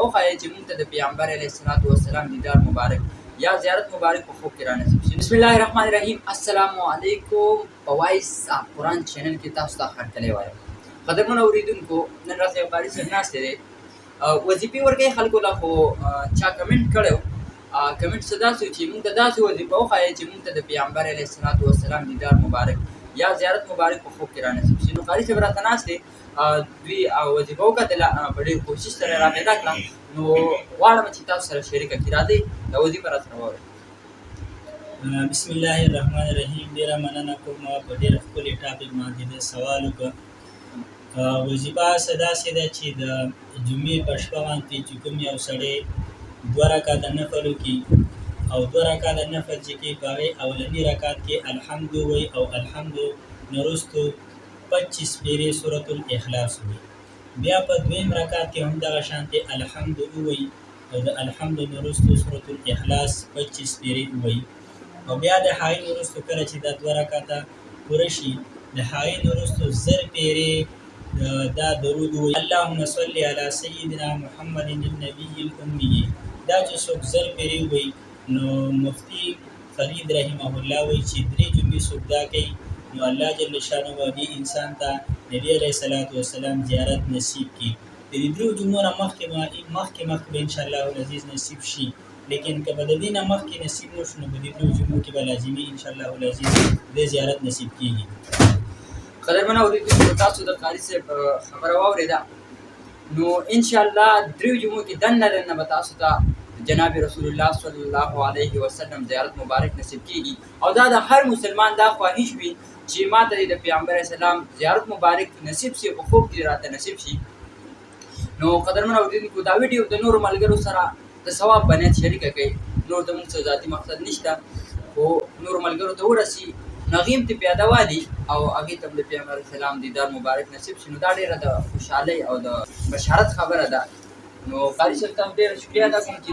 وښایئ چې موږ ته د پیغمبر علیه الصلاة والسلام دیدار مبارک یا زیارت مبارک په خوب کې را نصیب شي. بسم الله الرحمن الرحیم. السلام علیکم. په وایس آف قرآن چینل کې تاسو ته هرکلی وایم. قدرمنو اورېدونکو، نن راته یو قاري صاحب ناستی دی، وظیفې ورکوي خلکو له، خو چا کمنټ کړی و. کمنټ څه داسې و چې موږ ته داسې وظیفه وښایئ چې موږ ته د پیغمبر علیه الصلاة والسلام دیدار مبارک یا زیارت مبارک په خوب کې را نصیب شي. نو قاري صاحب راته ناست دی، دوی وظیفه وکتله، په ډېر کوشش سره یې راپیدا کړه. نو غواړم چې تاسو سره شریکه کړي. راځئ دا وظیفه راسره واورئ. بسم الله الرحمن الرحیم. ډېره مننه کوم په ډېر ښکلي ټاپک باندې د سوال وکړه. وظیفه څه داسې ده چې د جمعې په شپه باندې چې کوم یو سړی 2 رکعته نفل وکړي او 2 رکعته نفل چې کوي په هغې اولني رکعت کې الحمد ووایي او الحمد نه وروستو 25 پیرې سورة الاخلاص ووایي. بیا په دویم رکعت کې هم دغه شانتې الحمد ووایي او د الحمد نه وروستو سورة الاخلاص 25 پیرې ووایي. او بیا د هغې نه وروستو کله چې دا 2 رکعته پوره شي، د هغې نه وروستو 1000 پیرې دا درود ووایي، اللهم صل علی سیدنا محمد النبی الأمی. دا چې څوک 1000 پیرې ووایي، نو مفتی فرید رحمه الله وایي چې 3 جمعې څوک دا کوي، نو الله جل شانه به دې انسان ته نبي علیه الصلاة والسلام زیارت نصیب کړي. د دې 3 جمعو نه مخکې به انشاءالله العزیز نصیب شي، لیکن که به د دې نه مخکې نصیب نه شو، نو په دې 3 جمعو کې به لازمي انشاءالله العزیز دې زیارت نصیب کېږي. قدرمنو اورېدونکو، تاسو د قاري صاحب خبره واورېده. نو انشاءالله 3 جمعو کې دننه به تاسو ته جناب رسول الله صلی الله علیه وسلم زیارت مبارک نصیب کېږي. او دا د هر مسلمان دا خواهش وي چې ما ته د پیغمبر اسلام زیارت مبارک نصیب شي، په خوب کې راته نصیب شي. نو قدرمنو اورېدونکو، دا ویډیو د نورو ملګرو سره د ثواب په نیت شریکه کړئ. نور د موږ څه ذاتي مقصد نشته، خو نورو ملګرو ته ورسي، نو هغې هم ترې پیاده والي او هغې ته هم د پیغمبر اسلام دیدار مبارک نصیب شي. نو دا ډېره د خوشحالۍ او د بشارت خبره ده. نو قاري صاحب ته هم ډېره شکریه ادا کوم چې